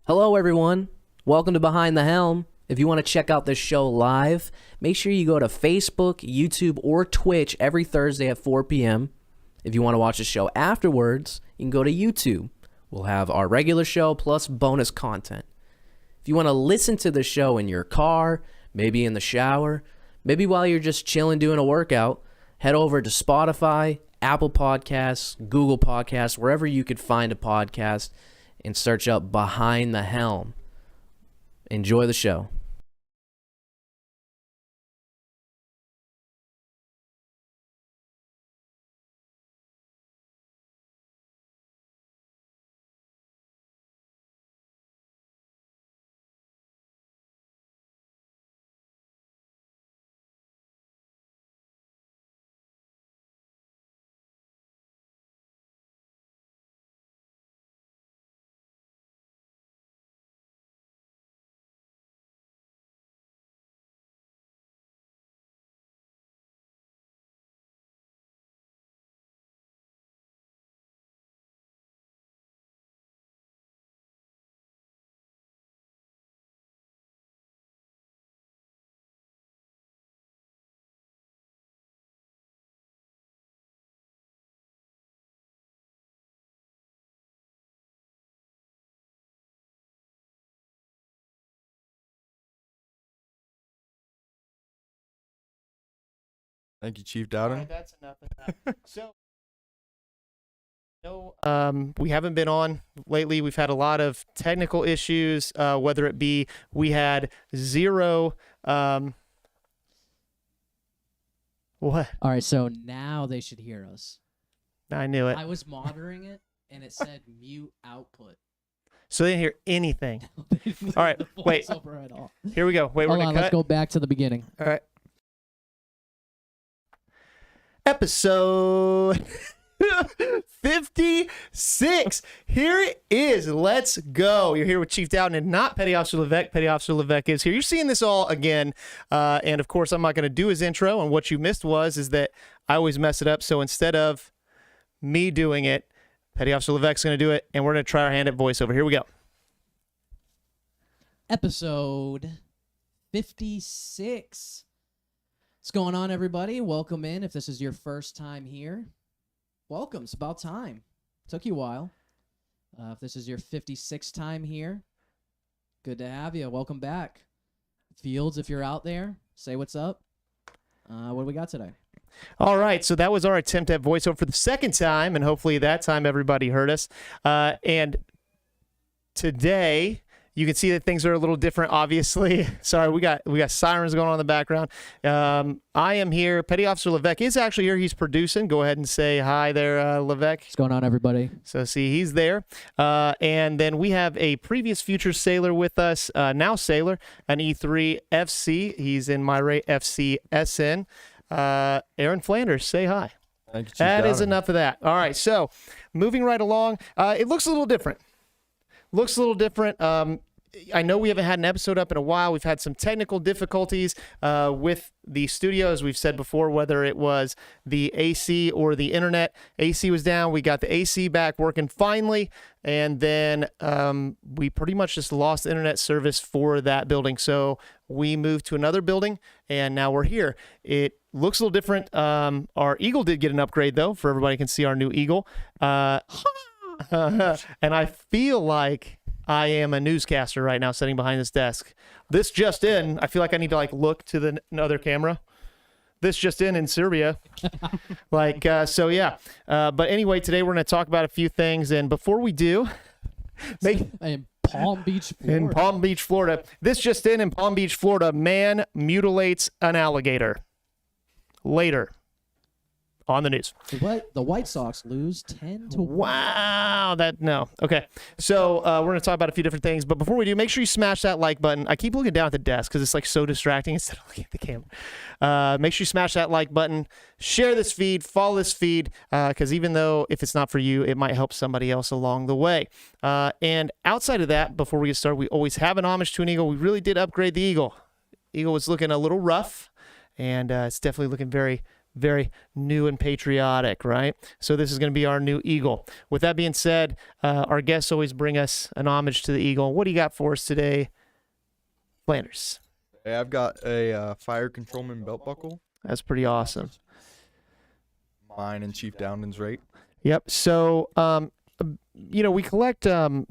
Hello, everyone. Welcome to Behind the Helm. If you want to check out this show live, make sure you go to Facebook, YouTube, or Twitch every Thursday at 4 p.m. If you want to watch the show afterwards, you can go to YouTube. We'll have our regular show plus bonus content. If you want to listen to the show in your car, maybe in the shower, maybe while you're just chilling doing a workout, head over to Spotify, Apple Podcasts, Google Podcasts, wherever you could find a podcast, and search up Behind the Helm. Enjoy the show. Thank you, Chief Dowden. Right, that's enough of that. We haven't been on lately. We've had a lot of technical issues, whether it be we had zero. What? All right, so now they should hear us. I knew it. I was monitoring it, and it said mute output. So they didn't hear anything. All right, wait. At all. Here we go. Wait, Hold we're on, gonna let's cut. go back to the beginning. All right. Episode 56. Here it is. Let's go. You're here with Chief Dowden and not Petty Officer Levesque. Petty Officer Levesque is here. You're seeing this all again. And of course, I'm not going to do his intro. And what you missed is that I always mess it up. So instead of me doing it, Petty Officer Levesque's going to do it. And we're going to try our hand at voiceover. Here we go. Episode 56. What's going on, everybody? Welcome in. If this is your first time here, welcome. It's about time. Took you a while. If this is your 56th time here, good to have you. Welcome back. Fields, if you're out there, say what's up. What do we got today? All right, so that was our attempt at voiceover for the second time, and hopefully that time everybody heard us. And today, you can see that things are a little different, obviously. Sorry, we got sirens going on in the background. I am here. Petty Officer Levesque is actually here. He's producing. Go ahead and say hi there, Levesque. What's going on, everybody? So see, he's there. And then we have a previous future sailor with us, now sailor, an E3 FC. He's in my rate FCSN. Aaron Flanders, say hi. Thank you, Chief That is Dowden. enough of that. All right, so moving right along. It looks a little different. I know we haven't had an episode up in a while. We've had some technical difficulties with the studio, as we've said before, whether it was the AC or the internet. AC was down. We got the AC back working finally, and then we pretty much just lost internet service for that building. So we moved to another building, and now we're here. It looks a little different. Our Eagle did get an upgrade, though, for everybody can see our new Eagle. And I feel like I am a newscaster right now sitting behind this desk. This just in, I feel like I need to look to the other camera. This just in Serbia. So yeah. But anyway, today we're going to talk about a few things. And before we do, In Palm Beach, Florida. in Palm Beach, Florida, this just in Palm Beach, Florida, man mutilates an alligator. Later on the news. The White Sox lose 10-1. Wow, no. Okay, so we're going to talk about a few different things, but before we do, make sure you smash that like button. I keep looking down at the desk because it's so distracting instead of looking at the camera. Make sure you smash that like button, share this feed, follow this feed, because even though if it's not for you, it might help somebody else along the way. And outside of that, before we get started, we always have an homage to an Eagle. We really did upgrade the Eagle. Eagle was looking a little rough, and it's definitely looking very, very new and patriotic, right? So this is going to be our new eagle. With that being said, our guests always bring us an homage to the eagle. What do you got for us today, Flanders? Hey, I've got a fire controlman belt buckle. That's pretty awesome. Mine and Chief Dowden's rate. Yep. So, we collect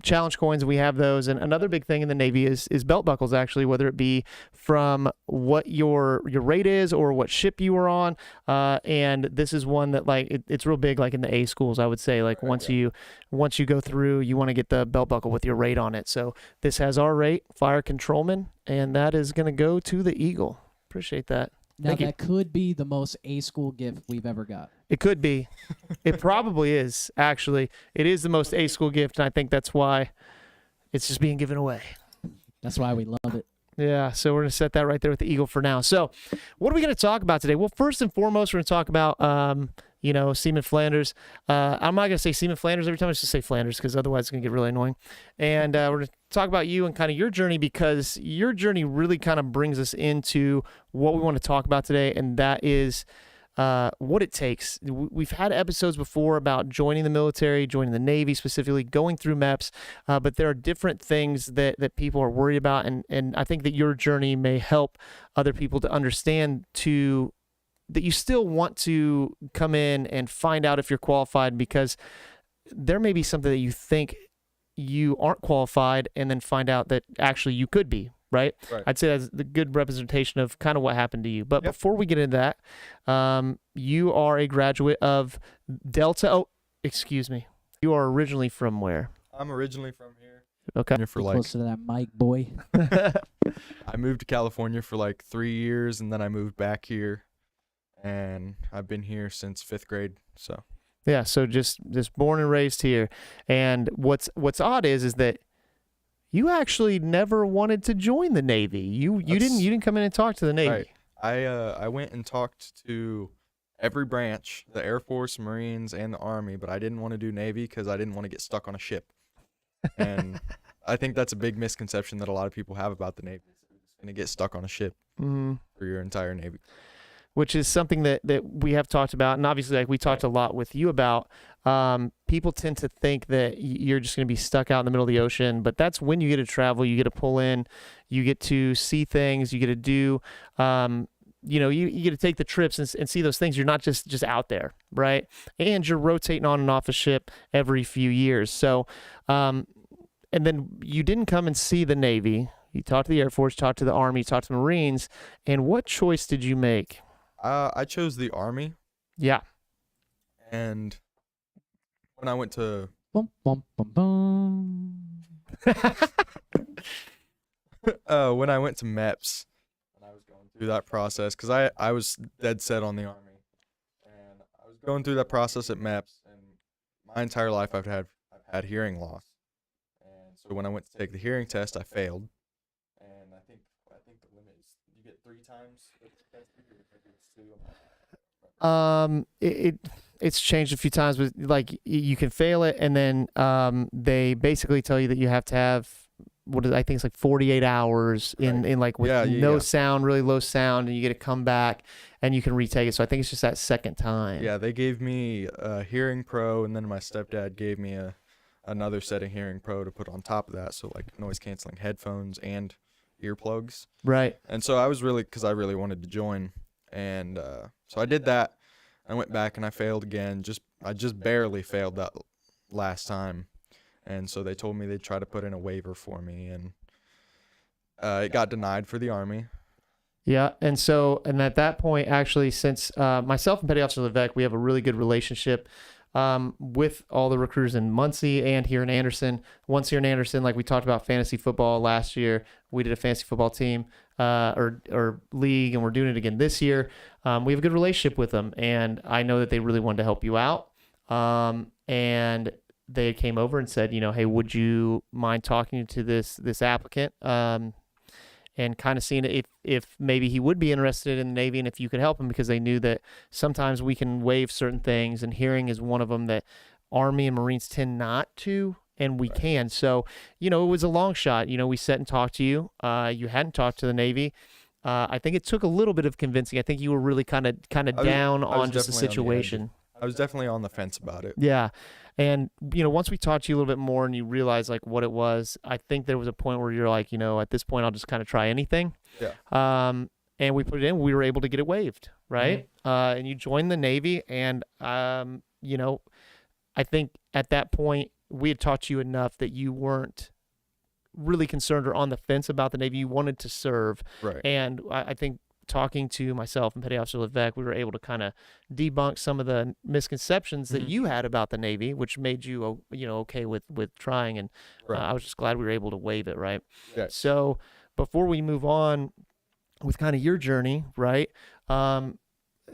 challenge coins, and we have those. And another big thing in the Navy is belt buckles, actually, whether it be from what your rate is or what ship you were on. And this is one that it's real big, like in the A schools, I would say. Like once you go through, you want to get the belt buckle with your rate on it. So this has our rate, fire controlman, and that is going to go to the Eagle. Appreciate that. Now Thank you. that could be the most A school gift we've ever got. It could be. It probably is, actually. It is the most A school gift, and I think that's why it's just being given away. That's why we love it. Yeah, so we're going to set that right there with the Eagle for now. So what are we going to talk about today? Well, first and foremost, we're going to talk about, Seaman Flanders. I'm not going to say Seaman Flanders every time. I just say Flanders because otherwise it's going to get really annoying. And we're going to talk about you and kind of your journey, because your journey really kind of brings us into what we want to talk about today, and that is what it takes. We've had episodes before about joining the military, joining the Navy specifically, going through MEPS, but there are different things that people are worried about, and I think that your journey may help other people to understand that you still want to come in and find out if you're qualified, because there may be something that you think you aren't qualified and then find out that actually you could be. Right? I'd say that's the good representation of kind of what happened to you. But before we get into that, you are a graduate of Delta. Oh, excuse me. You are originally from where? I'm originally from here. Okay. For Closer to that mic, boy. I moved to California for like 3 years, and then I moved back here, and I've been here since 5th grade. So yeah, so just born and raised here. And what's odd is that you actually never wanted to join the Navy. You didn't come in and talk to the Navy. Right. I went and talked to every branch, the Air Force, Marines, and the Army, but I didn't want to do Navy because I didn't want to get stuck on a ship. And I think that's a big misconception that a lot of people have about the Navy. You're just going to get stuck on a ship for your entire Navy. Which is something that we have talked about, and obviously we talked a lot with you about. People tend to think that you're just going to be stuck out in the middle of the ocean, but that's when you get to travel, you get to pull in, you get to see things, you get to do, you get to take the trips and see those things. You're not just out there, right? And you're rotating on and off a ship every few years. So, and then you didn't come and see the Navy. You talked to the Air Force, talked to the Army, talked to the Marines, and what choice did you make? I chose the Army. Yeah. And when I went to Bum, bum, bum, bum. when I went to MEPS, and I was going through that process, because I was dead set on the Army, and I was going through that process at MEPS, and my entire life I've had hearing loss, and so when I went to take the hearing test, I failed, and I think the limit is you get 3 times the test, or maybe it's 2. It's changed a few times, but like you can fail it, and then they basically tell you that you have to have I think it's like 48 hours in like with no sound, really low sound, and you get to come back and you can retake it. So I think it's just that second time. Yeah, they gave me a Hearing Pro, and then my stepdad gave me another set of Hearing Pro to put on top of that, so like noise canceling headphones and earplugs. Right. And so I was because I really wanted to join, and so I did that. I went back and I failed again. I just barely failed that last time, and so they told me they'd try to put in a waiver for me, and it got denied for the Army. Yeah, and at that point, actually, since myself and Petty Officer Levesque, we have a really good relationship with all the recruiters in Muncie and here in Anderson. Once here in Anderson, like we talked about fantasy football last year, we did a fantasy football team or league, and we're doing it again this year. We have a good relationship with them, and I know that they really wanted to help you out. And they came over and said, hey, would you mind talking to this applicant? And kind of seeing if maybe he would be interested in the Navy, and if you could help him, because they knew that sometimes we can waive certain things, and hearing is one of them that Army and Marines tend not to, and we can. So, it was a long shot. We sat and talked to you. You hadn't talked to the Navy. I think it took a little bit of convincing. I think you were really kind of down I was on just the definitely on the edge. situation. I was definitely on the fence about it. Yeah. And, once we talked to you a little bit more and you realized like what it was, I think there was a point where you're like, at this point, I'll just kind of try anything. Yeah. And we put it in, we were able to get it waived. Right. And you joined the Navy. And, I think at that point we had taught you enough that you weren't really concerned or on the fence about the Navy. You wanted to serve. Right. And I think talking to myself and Petty Officer Levesque, we were able to kind of debunk some of the misconceptions that you had about the Navy, which made you, okay with trying. And Right. I was just glad we were able to waive it, right? Yeah. So before we move on with kind of your journey, right,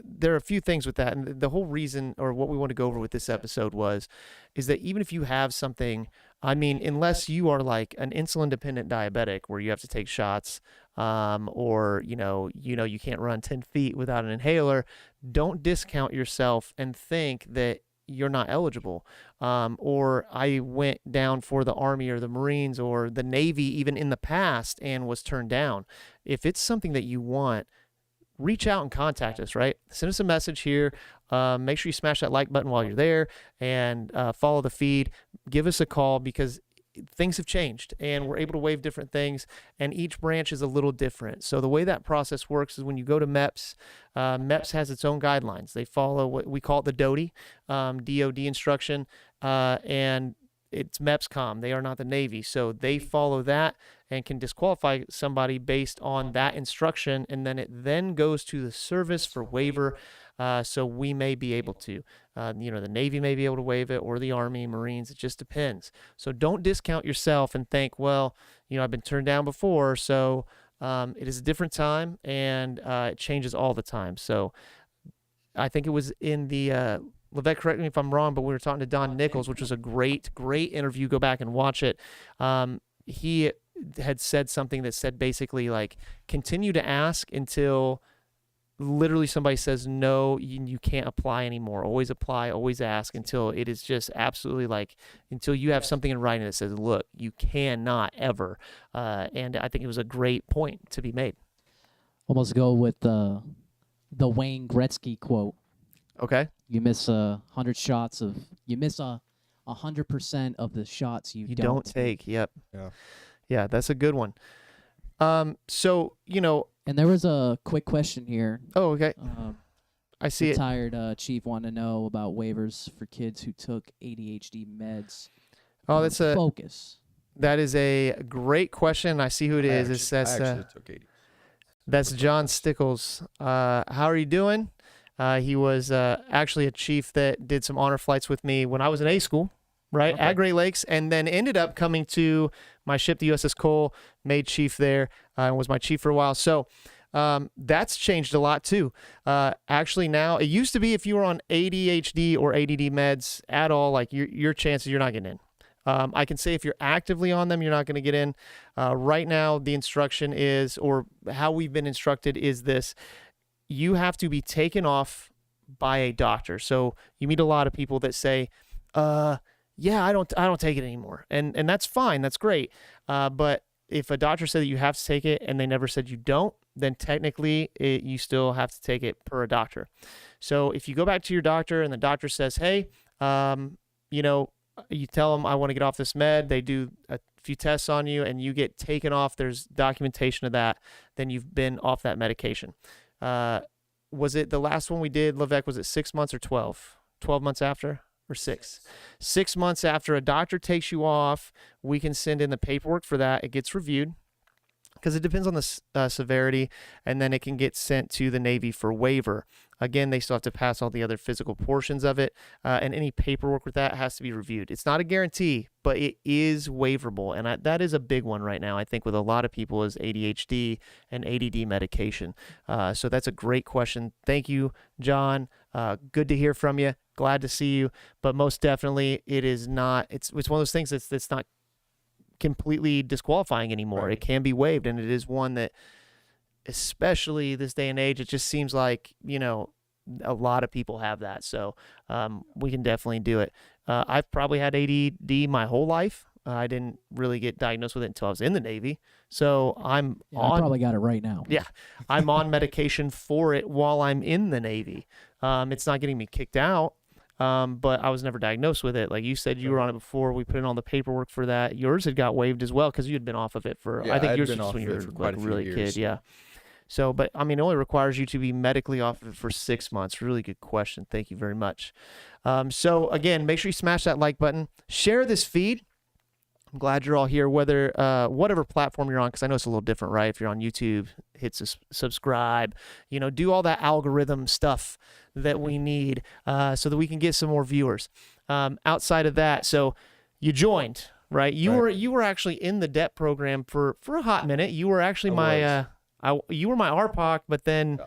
there are a few things with that. And the whole reason, or what we want to go over with this episode is that even if you have something, I mean, unless you are like an insulin dependent diabetic where you have to take shots, or, you can't run 10 feet without an inhaler, don't discount yourself and think that you're not eligible. Or I went down for the Army or the Marines or the Navy, even in the past, and was turned down. If it's something that you want, reach out and contact us, right? Send us a message here. Make sure you smash that like button while you're there and follow the feed. Give us a call because things have changed and we're able to waive different things and each branch is a little different. So the way that process works is when you go to MEPS, MEPS has its own guidelines. They follow what we call it the DOD, DOD instruction, and it's MEPSCOM. They are not the Navy. So they follow that and can disqualify somebody based on that instruction. And then it then goes to the service for waiver. So we may be able to, the Navy may be able to waive it or the Army, Marines. It just depends. So don't discount yourself and think, well, I've been turned down before. So it is a different time and it changes all the time. So I think it was in the, Levesque, correct me if I'm wrong, but we were talking to Don Nichols, which was a great interview. Go back and watch it. He had said something that said basically like, continue to ask until literally somebody says, no, you can't apply anymore. Always apply, always ask until it is just absolutely like, until you have something in writing that says, look, you cannot ever. And I think it was a great point to be made. Almost go with the Wayne Gretzky quote. Okay. You miss 100 shots of, you miss 100% of the shots you don't take. Yep. Yeah. Yeah, that's a good one. So, And there was a quick question here. Oh, okay. I see it. Retired chief wanted to know about waivers for kids who took ADHD meds. Oh, Focus. That is a great question. I see who it is. I actually took 80. That's John Stickles. How are you doing? He was actually a chief that did some honor flights with me when I was in A school, right, at Great Lakes, and then ended up coming to my ship, the USS Cole, made chief there, and was my chief for a while. So that's changed a lot too. Actually now, it used to be if you were on ADHD or ADD meds at all, like your chances, you're not getting in. I can say if you're actively on them, you're not going to get in. Right now, the instruction is, or how we've been instructed is this: you have to be taken off by a doctor. So you meet a lot of people that say, yeah, I don't take it anymore. And that's fine. That's great. But if a doctor said that you have to take it and they never said you don't, then technically you still have to take it per a doctor. So if you go back to your doctor and the doctor says, hey, you tell them I want to get off this med, they do a few tests on you and you get taken off, there's documentation of that, then you've been off that medication. Was it the last one we did, Levesque, was it 6 months or 12? 12 months after or 6? 6 months after a doctor takes you off, we can send in the paperwork for that. It gets reviewed because it depends on the severity, and then it can get sent to the Navy for waiver. Again, they still have to pass all the other physical portions of it, and any paperwork with that has to be reviewed. It's not a guarantee, but it is waiverable, and that is a big one right now, I think, with a lot of people is ADHD and ADD medication. So that's a great question. Thank you, John. Good to hear from you. Glad to see you. But most definitely, it is not. It's one of those things that's not completely disqualifying anymore. Right. It can be waived, and it is one that, especially this day and age, it just seems like, a lot of people have that. So we can definitely do it. I've probably had ADD my whole life. I didn't really get diagnosed with it until I was in the Navy. So I'm Yeah, I probably got it right now. Yeah, I'm on medication for it while I'm in the Navy. It's not getting me kicked out, but I was never diagnosed with it. Like you said, you were on it before. We put in all the paperwork for that. Yours had got waived as well because you had been off of it for, Yeah, I think I'd yours been was off when of you it were for quite like a a few really years. kid. Yeah. So, but I mean, it only requires you to be medically off of it for 6 months. Really good question. Thank you very much. So again, make sure you smash that like button. Share this feed. I'm glad you're all here, whether whatever platform you're on, because I know it's a little different, right? If you're on YouTube, hit subscribe, do all that algorithm stuff that we need so that we can get some more viewers. Outside of that, so you joined, right? You were actually in the debt program for a hot minute. You were actually you were my RPOC, but then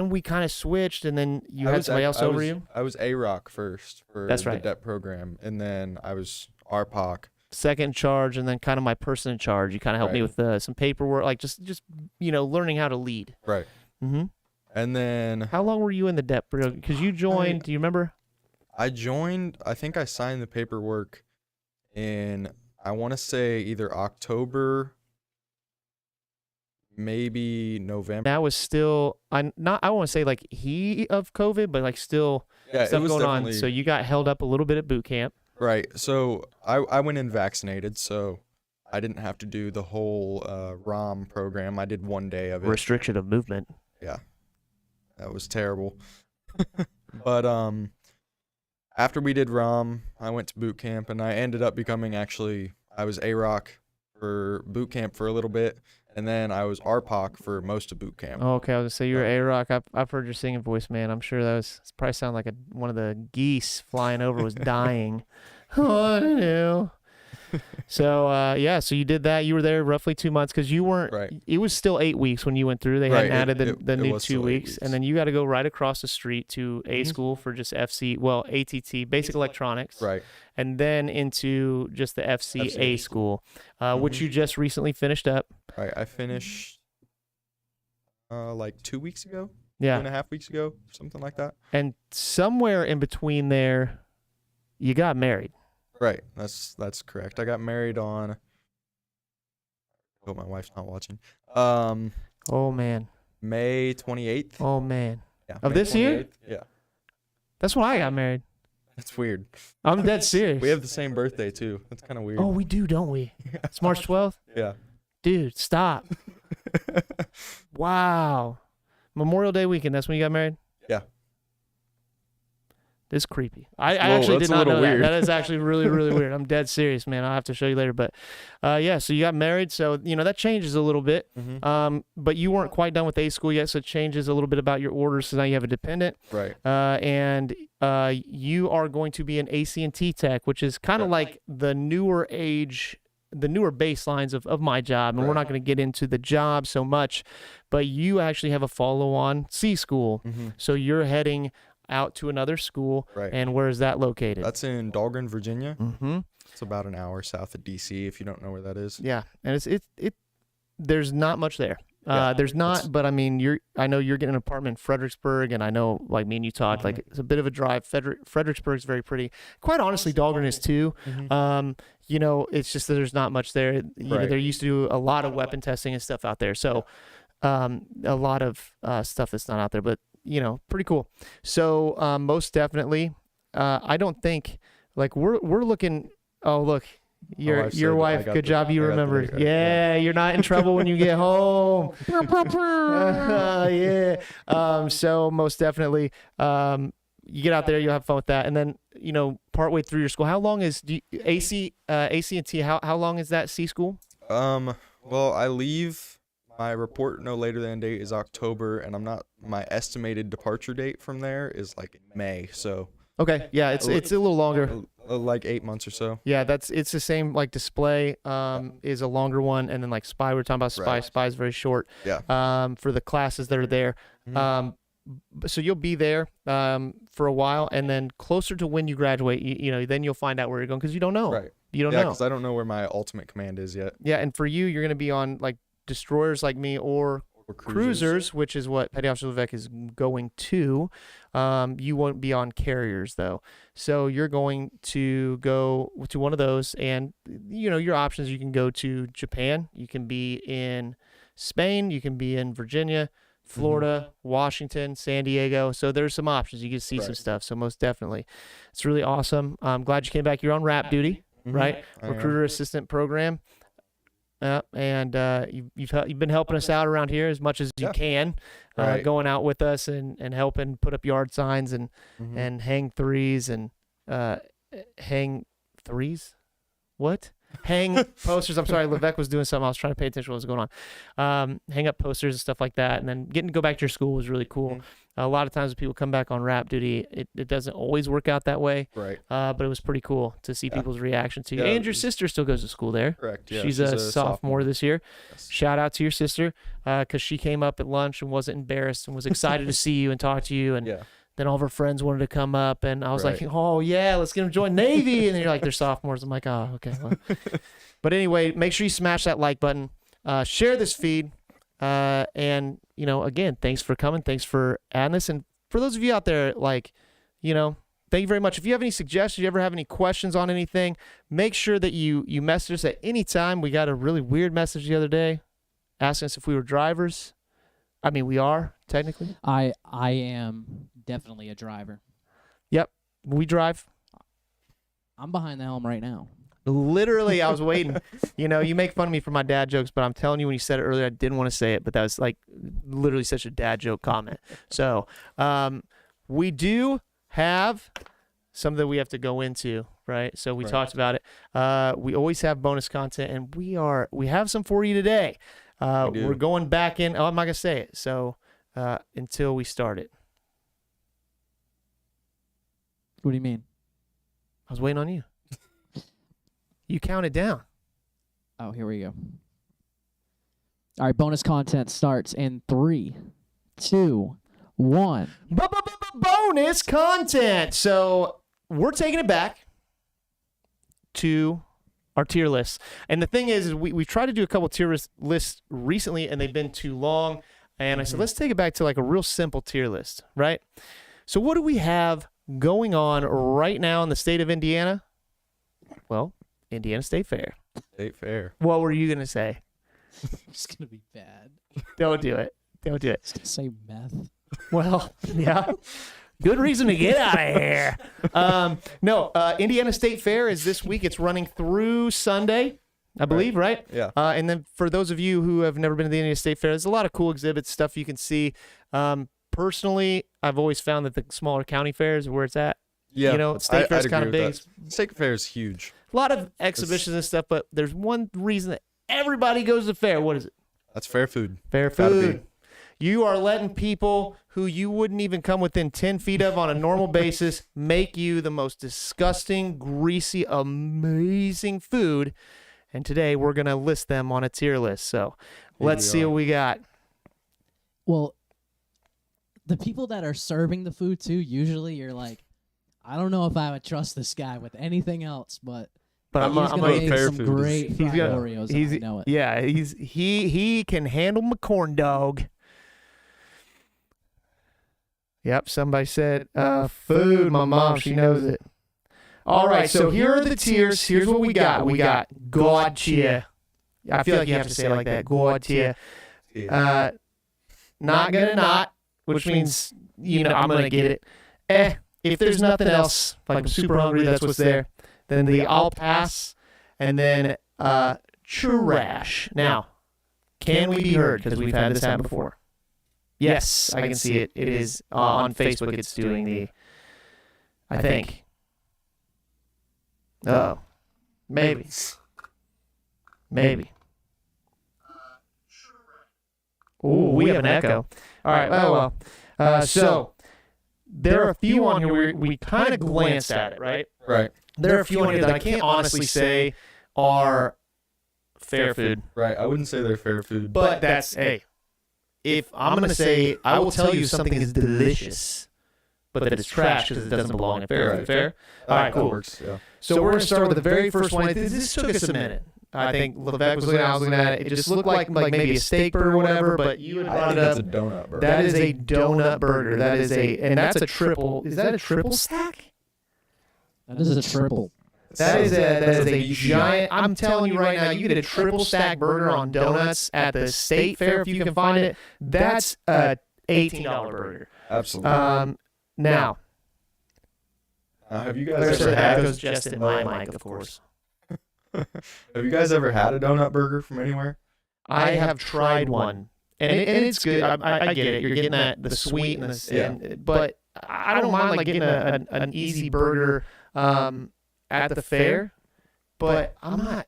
we kind of switched, and then you had somebody else over you. I was A-Rock first for That's the right. debt program, and then I was RPOC. Second in charge, and then kind of my person in charge. You kind of helped me with some paperwork, like just learning how to lead. Right. Mm-hmm. And then How long were you in the debt program? Because you joined. Do you remember? I joined. I think I signed the paperwork in, I want to say either October, maybe November. That was still I want to say like heat of COVID, but like still Yeah, stuff it was going on. definitely So you got held up a little bit at boot camp. right. So I went in vaccinated, so I didn't have to do the whole ROM program. I did 1 day of it. Restriction of movement. Yeah, that was terrible. But after we did ROM, I went to boot camp, and I ended up becoming I was A-Rock for boot camp for a little bit, and then I was RPOC for most of boot camp. Oh, okay, I was gonna say you're A-Rock. I've heard your singing voice, man. I'm sure that probably sound like one of the geese flying over was dying. What to do? So so you did that. You were there roughly 2 months because you weren't. Right. It was still 8 weeks when you went through. They hadn't added the it new was 2 still 8 weeks, weeks. and then you got to go right across the street to A school for just ATT, basic electronics, Right. and then into just the FCA school, which you just recently finished up. Right. I finished like 2 weeks ago. Yeah, 2.5 weeks ago, something like that. and somewhere in between there, you got married. Right. That's correct. I got married on. Hope my wife's not watching. Oh man. May 28th. Oh man. Yeah. Of May this year? 28th. Yeah. That's when I got married. That's weird. I'm dead serious. We have the same birthday too. That's kind of weird. Oh, we do, don't we? It's March 12th? Yeah. Dude, stop. Wow. Memorial Day weekend, that's when you got married? Yeah. This is creepy. I Whoa, actually that's did a not little know that. weird. That is actually really, really weird. I'm dead serious, man. I'll have to show you later. But so you got married. So, that changes a little bit. Mm-hmm. But you weren't quite done with A school yet. So it changes a little bit about your orders. So now you have a dependent. Right. And you are going to be an AC&T tech, which is kind of like the newer baselines of my job. And we're not going to get into the job so much. But you actually have a follow-on C school. Mm-hmm. So you're heading out to another school. Right. And where is that located? That's in Dahlgren, Virginia. Mm-hmm. It's about an hour south of DC, if you don't know where that is. Yeah, and there's not much there. Yeah, There's not, but I mean, I know you're getting an apartment in Fredericksburg, and I know, like me and you talked, like it's a bit of a drive. Fredericksburg's very pretty. Quite honestly, Dahlgren is too. Mm-hmm. It's just that there's not much there. Right. They used to do a lot of weapon testing and stuff out there, so a lot of stuff that's not out there, but pretty cool. So most definitely, I don't think like we're looking. Oh look. Your wife, good job, you remembered. Yeah, you're not in trouble when you get home. Yeah. So most definitely, you get out there, you'll have fun with that, and then partway through your school. How long is AC&T? How long is that C school? Well, I leave. My report no later than date is October, and my estimated departure date from there is like May. So. Okay, yeah, it's a little longer. Like 8 months or so. Yeah, it's the same. Like display is a longer one, and then like spy, we're talking about spy. Right. Spy is very short. Yeah. For the classes that are there. Mm-hmm. So you'll be there for a while, and then closer to when you graduate, then you'll find out where you're going because you don't know. Right. You don't Yeah, know. because I don't know where my ultimate command is yet. Yeah, and for you, you're gonna be on like destroyers like me or cruisers, which is what Petty Officer Levesque is going to. You won't be on carriers though, so you're going to go to one of those, and your options. You can go to Japan, you can be in Spain, you can be in Virginia, Florida, Washington, San Diego. So there's some options. You can see some stuff. So most definitely, it's really awesome. I'm glad you came back. You're on RAP duty, right? Recruiter Assistant Program. And you've been helping us out around here as much as you can, going out with us and helping put up yard signs and hang threes and hang threes. What? Hang posters. I'm sorry, Levesque was doing something. I was trying to pay attention to what was going on. Hang up posters and stuff like that, and then getting to go back to your school was really cool. A lot of times when people come back on RAP duty, it doesn't always work out that way. Right. But it was pretty cool to see people's reaction to you. And your sister still goes to school there. Correct. Yeah, she's a sophomore this year. Yes. Shout out to your sister, because she came up at lunch and wasn't embarrassed and was excited to see you and talk to you. And then all of her friends wanted to come up, and I was like, oh yeah, let's get them to join Navy. And then you're like, they're sophomores. I'm like, oh, okay. Well. But anyway, make sure you smash that like button, share this feed, and again, thanks for coming, thanks for adding us, and for those of you out there, thank you very much. If you have any suggestions, you ever have any questions on anything, make sure that you message us at any time. We got a really weird message the other day asking us if we were drivers. I mean, we are technically. I am definitely a driver. Yep, we drive. I'm behind the helm right now. Literally, I was waiting. You make fun of me for my dad jokes, but I'm telling you, when you said it earlier, I didn't want to say it, but that was literally such a dad joke comment. So we do have something that we have to go into, right? So we talked about it. We always have bonus content, and we have some for you today. We're going back in. Oh, I'm not going to say it. So until we start it. What do you mean? I was waiting on you. You counted down. Oh, here we go. All right, bonus content starts in 3, 2, 1. Bonus content. So we're taking it back to our tier lists. And the thing is we've tried to do a couple tier lists recently, and they've been too long. And I said, let's take it back to a real simple tier list, right? So what do we have going on right now in the state of Indiana? Well, Indiana State Fair. State Fair. What were you going to say? It's going to be bad. Don't do it. Don't do it. It's going to say meth. Well, yeah. Good reason to get out of here. No, Indiana State Fair is this week. It's running through Sunday, I believe, right? Yeah. And then for those of you who have never been to the Indiana State Fair, there's a lot of cool exhibits, stuff you can see. Personally, I've always found that the smaller county fairs are where it's at. Yeah. State Fair's kind of big. State Fair is huge. A lot of exhibitions and stuff, but there's one reason that everybody goes to the fair. What is it? That's fair food. Fair food. You are letting people who you wouldn't even come within 10 feet of on a normal basis make you the most disgusting, greasy, amazing food. And today we're going to list them on a tier list. So let's see what we got. Well, the people that are serving the food too, usually you're like, I don't know if I would trust this guy with anything else, but I'm he's gonna make fair some food. great fried got- Oreos. I know it. Yeah, he can handle my corn dog. Yep, somebody said food. My mom, she knows it. All right, so here are the tiers. Here's what we got. We got God tier. I feel like you have to say it like that. God tier. Not gonna not, which means I'm gonna get it. If there's nothing else, like I'm super hungry, that's what's there. Then the I'll pass, and then trash. Now, can we be heard? Because we've had this happen before. Yes, I can see it. It is on Facebook. It's doing the, I think. Oh, maybe. Ooh, we have an echo. All right. Oh well. So there are a few on here where we kind of glanced at it, right? Right. There are a few on here that I can't honestly say are fair food. Right. I wouldn't say they're fair food. But that's, hey, if I'm going to say, I will tell you something is delicious, but that it's trash because it doesn't belong in fair food. Fair? All right, cool. That works, yeah. So we're going to start with the very first one. This took us a minute. I think Levesque was looking at it, I was looking at it. It just looked like maybe a steak burger or whatever, but you had brought it up. That's a donut burger. That is a donut burger. And that's a triple. Is that a triple stack? That is a triple. That is a giant. I'm telling you right now, you get a triple stack burger on donuts at the state fair if you can find it. That's a $18 burger. Absolutely. Now, have you guys ever that had? goes just in my mic, of course. Have you guys ever had a donut burger from anywhere? I have tried one, and it's good. I get it. You're getting the sweet but I don't mind like getting an easy burger at the fair, but I'm not,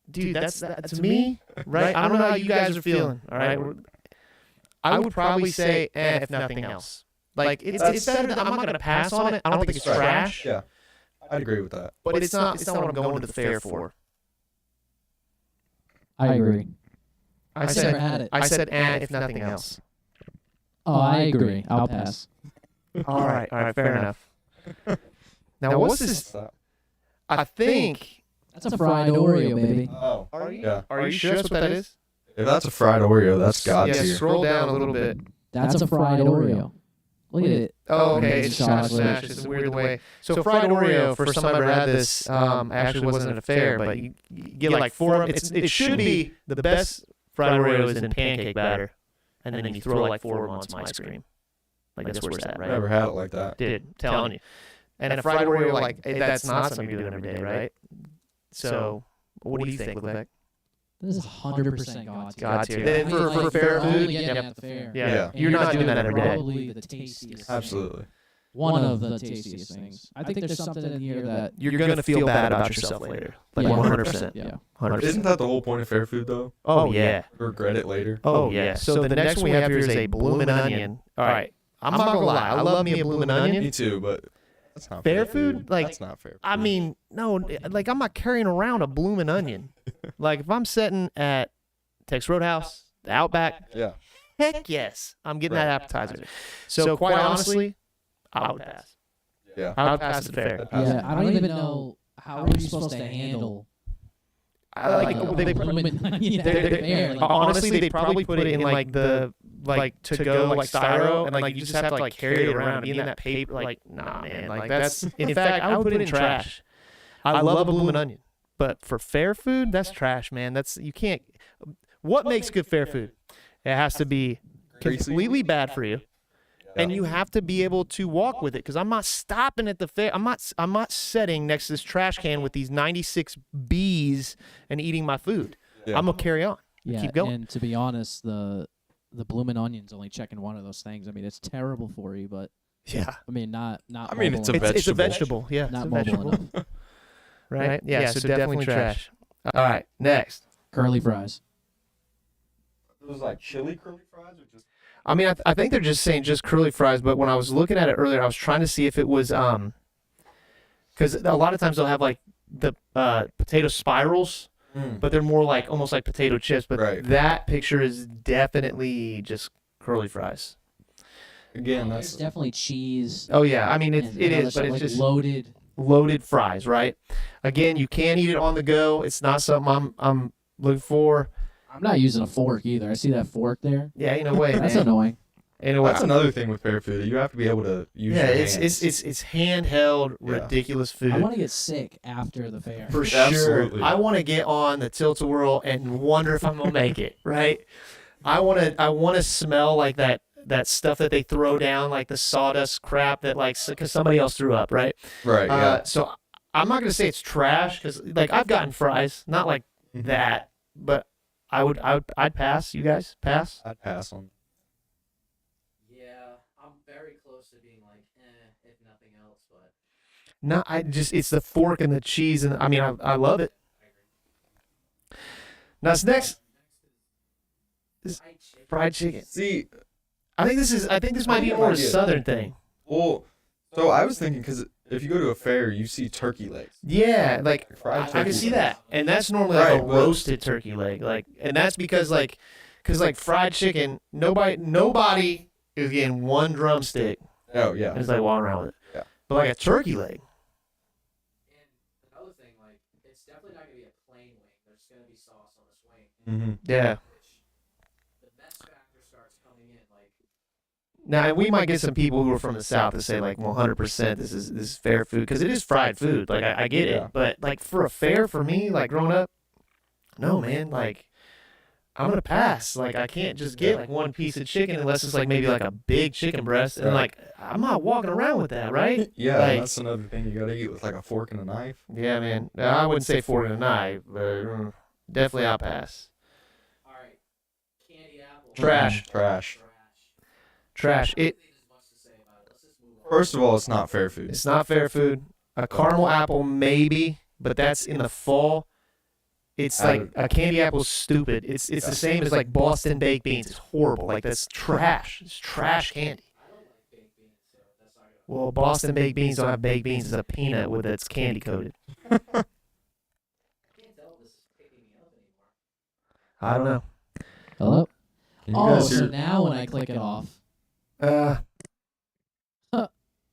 dude. That's to me, right? I don't know how you guys are feeling. All right, I would probably say, if nothing else, like it's better than, I'm not gonna pass on it. I don't think it's trash. Yeah, I'd agree with that. But it's not what I'm going to the fair for. I agree. I I've said, never had it. I said, if nothing else. Oh, I agree. I'll pass. All right, fair enough. Now, what's this? I think. That's a fried Oreo, baby. Oh, Are you? yeah. Are you sure that's what that is? If that's a fried Oreo, that's God Yeah, tier. scroll down a little bit. That's a fried Oreo. Look at it. Oh, okay. It's It's chocolate chocolate. smash. It's a weird way. So fried Oreo, first time I ever had this, actually wasn't at a fair, but you get like 4 of them. It should be the best fried Oreo is in pancake batter, and then you throw like 4 of them on some ice cream. Like that's where it's at, right? Never had it like that. Did, telling you. And a fried Oreo, like that's not something you're doing every day, right? So what do you think, Levesque? This is 100% God tier. God tier. I Then mean, for like, fair you're only food, getting yep. at the fair. Yeah. And You're not doing that every day. Probably the tastiest thing. Absolutely. One of the tastiest things. I think there's something in here that You're gonna feel bad about yourself later. Like Yeah. 100%. yeah. 100%. Isn't that the whole point of fair food, though? Oh yeah. Regret it later. Oh yeah. So the next one we have here is a bloomin' onion. All right. I'm not gonna lie. I love me a bloomin' onion. Me too, but that's not Fair food? Like, that's not fair food. I mean, no, like I'm not carrying around a bloomin' onion. Like if I'm sitting at Texas Roadhouse, the Outback, Yeah. heck yes, I'm getting Right. that appetizer. So quite honestly, I would pass. Yeah. I would pass it fair. Yeah, I don't even know how are you supposed to handle. Honestly, they probably put it in like the to go like styro, and like you just have to like carry it around and be in that paper. Like nah, man. Like that's in fact I would put it in trash. I love a bloomin' onion, but for fair food, that's trash, man. That's you can't. What makes good fair food? It has to be completely bad for you. And you have to be able to walk with it, because I'm not stopping at the fair. I'm not sitting next to this trash can with these 96 bees and eating my food. Yeah. I'm gonna carry on. Yeah, Keep going. and to be honest, the bloomin' onion's only checking one of those things. I mean, it's terrible for you, but Yeah. I mean, not. I mean, mobile it's a enough. It's a vegetable. Yeah. Not it's a mobile vegetable. enough. Right? Yeah, so definitely trash. All right, next. Curly fries. Those like chili curly fries or just I mean, I think they're just saying just curly fries, but when I was looking at it earlier, I was trying to see if it was because a lot of times they'll have like the potato spirals, but they're more like almost like potato chips. But Right. that picture is definitely just curly fries. again, There's that's definitely cheese. Oh yeah, I mean it and is, other but stuff, it's like just loaded. fries, right? Again, you can eat it on the go. It's not something I'm looking for. I'm not using a fork either. I see that fork there. Yeah, ain't no way, That's man. annoying. Ain't no way. that's another thing with fair food. You have to be able to use Yeah, your it's hands. it's handheld, Yeah. ridiculous food. I want to get sick after the fair. For sure. Absolutely. I want to get on the tilt-a-whirl and wonder if I'm gonna make it. Right. I want to smell like that stuff that they throw down, like the sawdust crap that like because somebody else threw up. Right. right. Yeah. So I'm not gonna say it's trash, because like I've gotten fries, not like that, but I'd pass. You guys pass? I'd pass on. Yeah, I'm very close to being like, if nothing else, but No, it's the fork and the cheese, and I mean I love it. Now this next is fried chicken. See, I think this might be more a southern thing. well, so I was thinking because if you go to a fair, you see turkey legs. Yeah, like Fried I can turkey see legs. that, and that's normally like Right, a but- roasted turkey leg, like, and that's because like fried chicken, nobody is getting one drumstick Oh and yeah. it's like walking around with it. Yeah. But like a turkey leg, and another thing, like it's definitely not gonna be a plain wing. There's going to be sauce on the swing. Mm-hmm. Yeah. The mess factor starts coming in. Like, Now, and we might get some people who are from the South to say, like, 100% this is fair food, because it is fried food. Like, I get Yeah. it. But, like, for a fair, for me, like, growing up, no, man. Like, I'm going to pass. Like, I can't just get, like, one piece of chicken unless it's, like, maybe, like, a big chicken breast. And, like, I'm not walking around with that, right? Yeah, Like, that's another thing you gotta eat with like a fork and a knife. yeah, man. I wouldn't say fork and a knife, but definitely I'll pass. all right, candy apple. Trash. Trash. It. There's much to say about it. Let's just move on. First of all, it's not fair food. It's not fair food. A caramel apple, maybe, but that's in the fall. It's like a candy apple's stupid. It's the same as like Boston baked beans. It's horrible. Like that's trash. It's trash candy. I don't like baked beans, so that's not good. Well, Boston baked beans don't have baked beans. It's a peanut with it's candy coated. I can't tell if this is picking me up anymore. I don't know. Hello. Can you Oh, guys so hear? now when I click it off.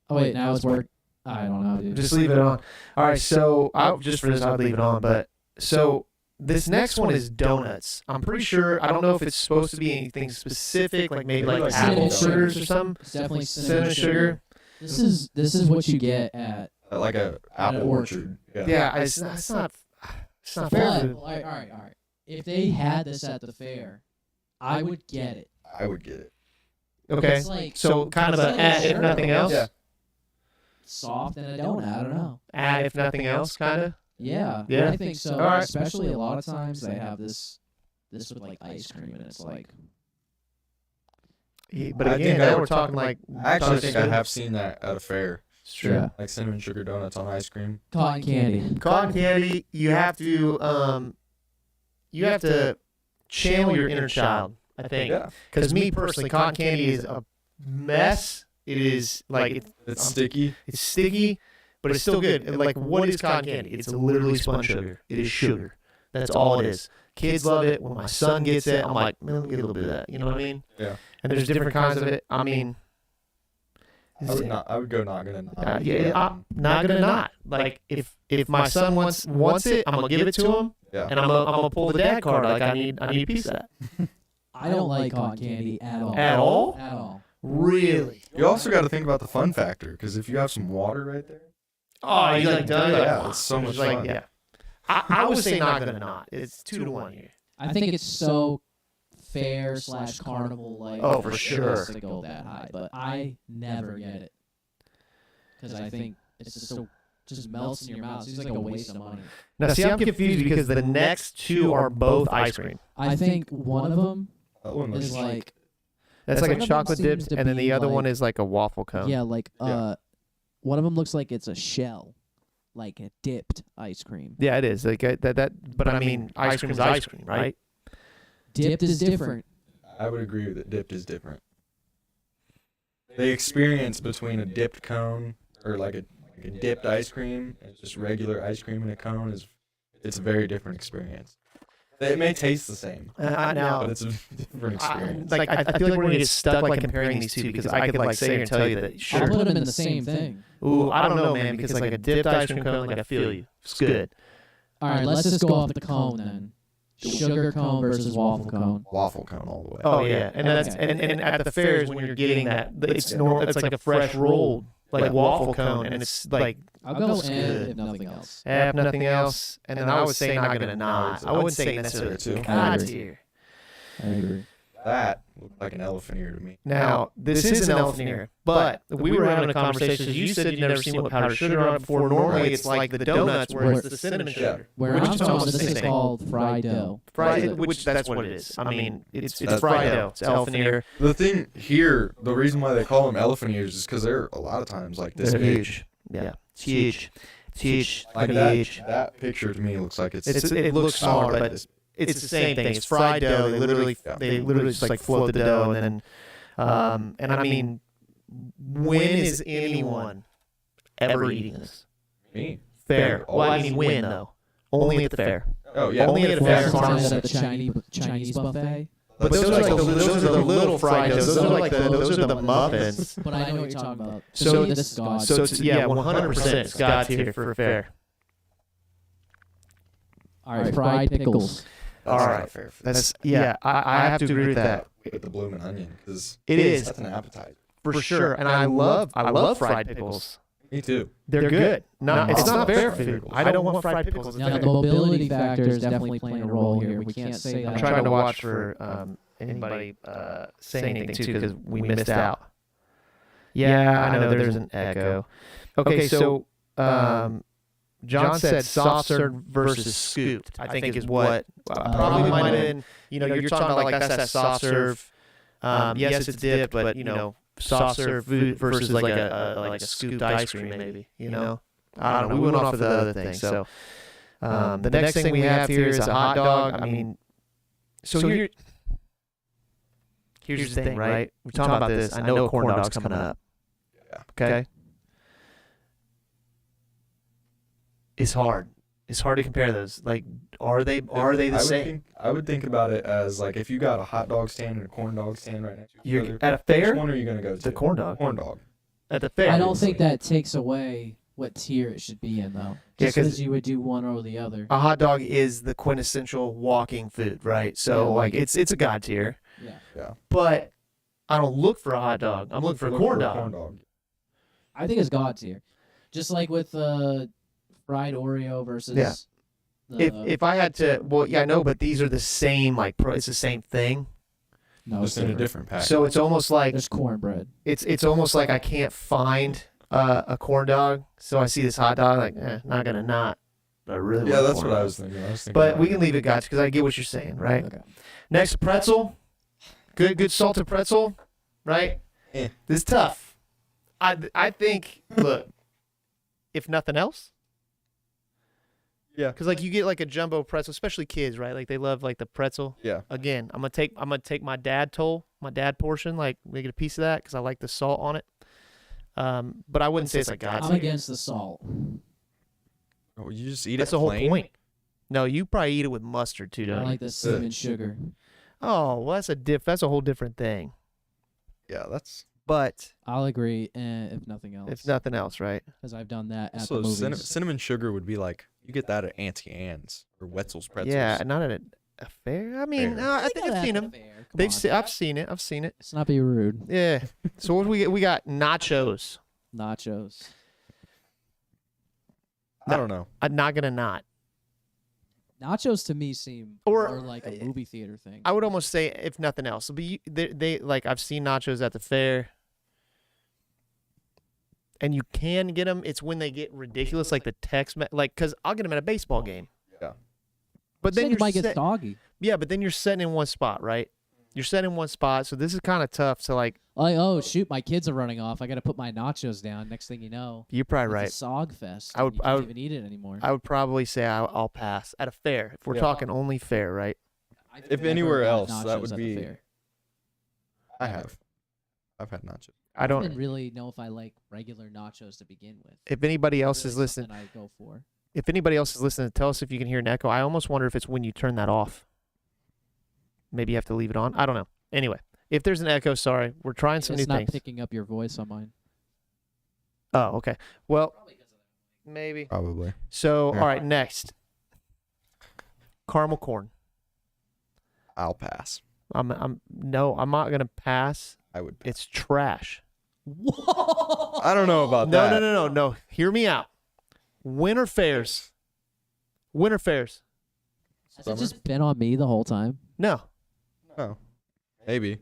Oh wait, now it's work. I don't know, dude. Just leave it on. All right, so just for this, I'll leave it on. But so this next one is donuts. I'm pretty sure. I don't know if it's supposed to be anything specific, like maybe like apple Cinnamon sugars sugar. or something. It's definitely Cinnamon sugar. This is what you get at. Like a apple orchard. Yeah, it's not fair But, food. all right. If they had this at the fair, I would get it. I would get it. Okay, It's like so kind of a if nothing else. Yeah. soft and a donut. I don't know. If nothing else, kind of. Yeah, Yeah. I think so. All right. Especially a lot of times they have this with like ice cream, and it's like But I again, think now I we're would- talking like. I actually think I have seen that at a fair. It's true. Yeah. Like cinnamon sugar donuts on ice cream. cotton candy. Cotton candy, you have to channel your inner child. I think. Yeah. Because me personally, cotton candy is a mess. It is like It's sticky. it's sticky, but it's still good. And, like, what is cotton candy? It's literally spun sugar. It is sugar. That's all it is. Kids love it. When my son gets it, I'm like, man, let me get a little bit of that. You know what I mean? Yeah. And there's different kinds of it. I mean, I would go not gonna. I'm not gonna not. Like if my son wants it, I'm gonna give it to him, Yeah. and I'm gonna pull the dad card. Like I need a piece of that. I don't like cotton candy at all. At all? At all. Really? You also got to think about the fun factor, because if you have some water right there. Oh, you like done? Yeah, it's so much fun. Yeah. I would say not gonna not. It's 2-1 here. I think it's so fair / carnival like. Oh, for it sure. has to go that high, but I never get it because I think it's just so just melts in your mouth. It seems like a waste of money. Now, see, I'm confused because the next two are both ice cream. I think one of them That one is looks like That's One like of a them chocolate seems dipped, to and then be the other like- one is like a waffle cone. yeah, like Yeah. one of them looks like it's a shell, like a dipped ice cream. Yeah, it is. Like that. But I mean, ice cream is ice cream, right? Dipped is different. I would agree that dipped is different. The experience between a dipped cone or like a dipped ice cream and just regular ice cream in a cone it's a very different experience. It may taste the same, I know. but it's a different experience. I feel like we're gonna get stuck like comparing these two because I could like sit here and tell you that I'll sure. put them in the same thing. Ooh, I don't know, man, because like a dipped ice cream cone, like I feel you. It's good. All right, let's just go off the cone then. Sugar cone versus waffle cone. Waffle cone all the way. Oh yeah, and that's and at the fairs when you're getting that, it's normal. It's like a fresh rolled like waffle cone, and it's like I'll go It's and good. if nothing else. if nothing else. And then I would say not gonna not. I wouldn't say necessarily too. God tier. I agree. That looked like an elephant ear to me. Now, this is an elephant ear, but we were having a conversation. You said you've never seen what powdered sugar on it before. Normally, it's like the donuts where it's the cinnamon sugar. Where Which I'm is talking, almost this the is same thing. called fried dough. Fried, which that's what it is. I mean, it's That's fried fried dough. It's elephant ear. The thing here, the reason why they call them elephant ears is because they're a lot of times like this They're big. huge. Yeah, it's huge. It's huge. Like Pretty huge. that picture to me looks like it's It looks smaller, but it's the same thing. It's fried dough. They literally just like float the dough, and then and I mean, when is anyone ever eating this? me. Fair. Well, I mean, when though? Only at the fair. Oh yeah. Only at a fair. Sometimes at the Chinese buffet. But those are like those are the little fried doughs. Those are like those are the muffins. But I know what you're talking about. So this is God. So it's 100% it's God tier for fair. All right, fried pickles. All right. Fair food. That's I have to agree with that. With the blooming onion, because It is that's an appetizer. for sure. And I love fried pickles. Me too. They're good. No, it's not fair food. I don't want fried pickles. Now, the mobility factor is definitely playing a role here. We can't say that. I'm trying to watch for anybody saying anything too, because we missed out. Yeah, I know there's an echo. Okay, so John said soft serve versus scooped. I think is what probably might have been. You're talking about like that's that soft serve. Yes, it's dipped, but soft serve food versus like a scooped ice cream, maybe. I don't know. We went off of the other thing. So the next thing we have here is a hot dog. I mean, so here's the thing, right? We're talking about this. I know a corn dog's coming up. Yeah. Okay. It's hard. It's hard to compare those. Like, are they the same? I would think about it as like if you got a hot dog stand and a corn dog stand right next to each other. At a fair? Which one are you gonna go to? The corn dog. Corn dog. At the fair. I don't think that takes away what tier it should be in, though. Yeah, Just because you would do one or the other. A hot dog is the quintessential walking food, right? So like it's a god tier. Yeah. But I don't look for a hot dog. I'm looking for a corn dog. I think it's god tier. Just like with fried Oreo versus. Yeah. If I had to, well, yeah, I know, but these are the same. Like, it's the same thing. No, Just in a different pack. So it's almost like there's cornbread. it's almost like I can't find a corn dog, so I see this hot dog, like, not gonna not. But I really Yeah, want that's corn what I dog. was thinking. But we can leave it, guys, because I get what you're saying, right? Okay. Next, pretzel. Good salted pretzel, right? Eh. This is tough. I think, look, if nothing else. Yeah. Because like you get like a jumbo pretzel, especially kids, right? Like they love like the pretzel. Yeah. Again, I'm gonna take my dad portion, like we get a piece of that because I like the salt on it. But I wouldn't say it's like God. I'm against the salt. Oh, you just eat That's it the whole plain? point. No, you probably eat it with mustard too, I don't you? like the cinnamon sugar. Oh, well, that's a whole different thing. Yeah, that's But I'll agree, if nothing else. if nothing else, right? Because I've done that at the also movies. cinnamon sugar would be like you get that at Auntie Anne's or Wetzel's Pretzels. Yeah, not at a fair. I mean, Fair. I think I've seen them. I've seen it. I've seen it. Let's not be rude. Yeah. So what do we get? We got nachos. Nachos. I don't know. I'm not gonna not. Nachos to me seem Or- more like a movie theater thing. I would almost say, if nothing else, they like I've seen nachos at the fair, and you can get them. It's when they get ridiculous, like the like because I'll get them at a baseball game. Yeah. But then you you're might get set- doggy. yeah, but then you're setting in one spot, right? You're set in one spot, so this is kind of tough. So like, Like, oh shoot, my kids are running off. I got to put my nachos down. Next thing you know, you're probably right. it's a sog fest. I would- You I can't would- even eat it anymore. I would probably say I'll pass at a fair if we're Yeah. talking only fair, right? I've If never anywhere got else, nachos that would at the be- fair. I have. I've had nachos. I don't don't. really know if I like regular nachos to begin with. If anybody else Really is listening, something I go for. if anybody else is listening, tell us if you can hear an echo. I almost wonder if it's when you turn that off. Maybe you have to leave it on. I don't know. Anyway, if there's an echo, sorry. We're trying some It's new not things. picking up your voice on mine. Oh, okay. Well, maybe. Probably. So, Yeah. all right, next. Caramel corn. I'll pass. I'm not gonna pass. I would. It's trash. Whoa! I don't know about No, that. no. Hear me out. Winter fairs. Winter fairs. Has it just been on me the whole time? No. Oh, maybe.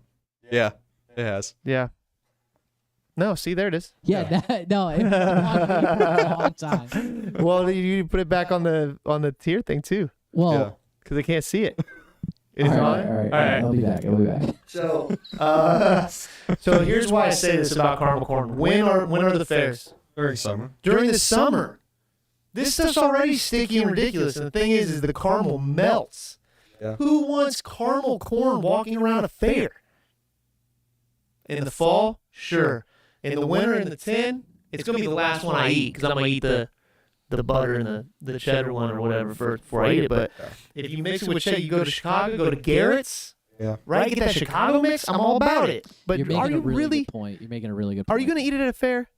Yeah, it has. Yeah. No. See, there it is. Yeah, no, it's been on me for a long time. Well, you put it back on the tier thing too, Well, Yeah. because they can't see it. It is all on. right. I'll be back. So, so here's why I say this about caramel corn. When are the fairs? During summer. During the summer. This stuff's already sticky and ridiculous, and the thing is the caramel melts. Yeah. Who wants caramel corn walking around a fair? In the fall, sure. In the winter, in the tin, it's gonna be the last one I eat because I'm gonna eat the butter and the cheddar one or whatever before I eat it. But if you mix it with cheddar, you go to Chicago, go to Garrett's, Yeah. right? Get that Chicago mix. I'm all about it. But You're making are you a really really? good point. You're making a really good Are point. you gonna eat it at a fair?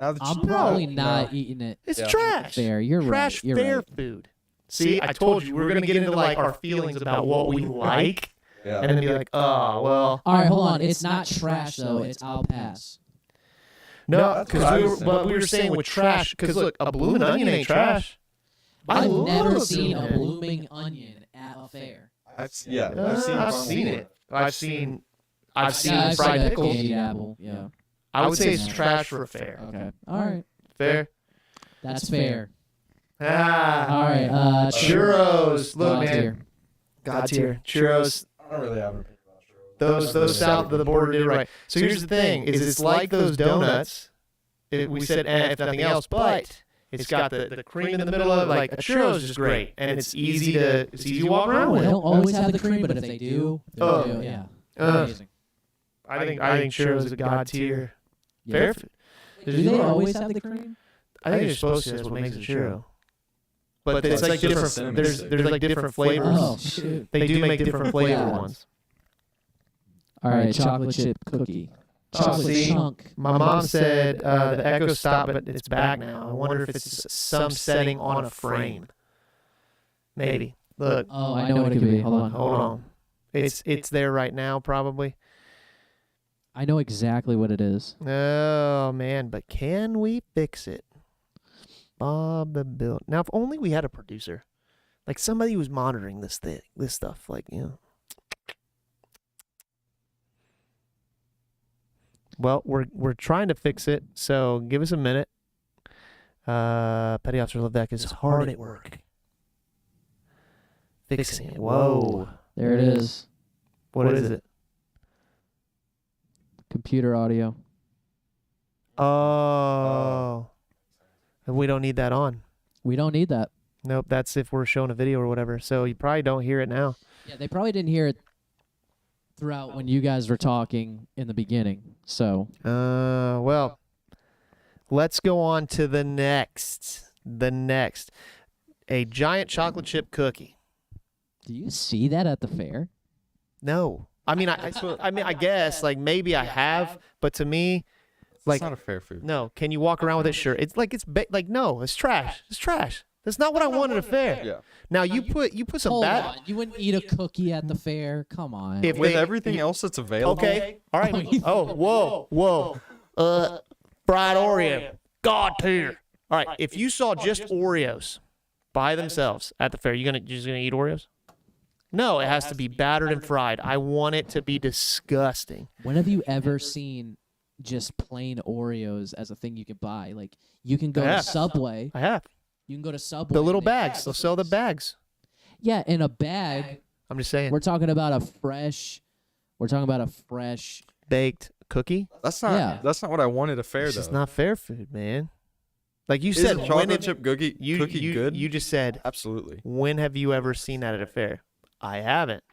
Now that I'm you- probably No. not eating it It's Yeah. trash. fair. You're Trash right. You're fair right. food. See, I told you we're gonna get into like our feelings about what we like, and then be like, oh well. All right, hold on. It's not trash though. It's I'll pass. No, because we were saying with trash. Because look, a blooming onion ain't trash. I've never seen a blooming onion at a fair. I've seen it. I've seen I've fried seen a pickles. candied apple. Yeah. I would say it's trash for a fair. Okay. All right. Fair. That's fair. Ah. All right. Churros. Look, God man. tier. God tier. Churros. I don't really have an opinion about churros. Those south of the border did it right. So here's the thing: is it's like those donuts. We said if nothing else, but it's got the cream in the middle of it. Like a churros is great, and it's easy to walk around They with. don't always have the cream, but if they do, yeah. Amazing. I think churros is a god tier. Yeah. Fair. Do they always have the cream? I think you're supposed to. That's what makes it churro. But it's like different. There's like different flavors. Oh shoot. They do make different flavor Yeah. ones. All right. Chocolate chip cookie. Chocolate see, chunk. My mom said the echo stopped, but it's back now. I wonder if it's some setting on a frame. Maybe. Look. Oh, I know what it could be. Hold on. It's there right now, probably. I know exactly what it is. Oh man, but can we fix it? Bob the Bill. Now, if only we had a producer, like somebody who was monitoring this stuff, like Well, we're trying to fix it, so give us a minute. Petty Officer Levesque is hard at work fixing it. Whoa, There it is. what is it? Computer audio. Oh, we don't need that on. We don't need that. Nope, that's if we're showing a video or whatever. So you probably don't hear it now. Yeah, they probably didn't hear it throughout when you guys were talking in the beginning. So Well, let's go on to the next. A giant chocolate chip cookie. do you see that at the fair? No. I mean, I guess, like, maybe I have, but to me, like, It's not a fair food. no. Can you walk around with it? Sure. It's like, no, it's trash. It's trash. That's not what I want at a fair. Yeah. Now, you put some Hold bad. on. You wouldn't eat a cookie at the fair? Come on. If With they- everything else that's available. Okay. All right. Oh, whoa. Fried Oreo. God tier. All right. If you saw just Oreos by themselves at the fair, you're just gonna eat Oreos? No, it has to be battered and fried. I want it to be disgusting. When have you ever seen just plain Oreos as a thing you can buy? Like, you can go I to have. Subway. I have You can go to Subway. the little and they- bags. They'll sell the bags. Yeah, in a bag. I'm just saying. We're talking about a fresh. Baked cookie. That's not. Yeah. That's not what I wanted at a fair It's though. just not fair food, man. Like you Is said, a when chocolate have- chip cookie good? You just said, Absolutely. when have you ever seen that at a fair? I haven't.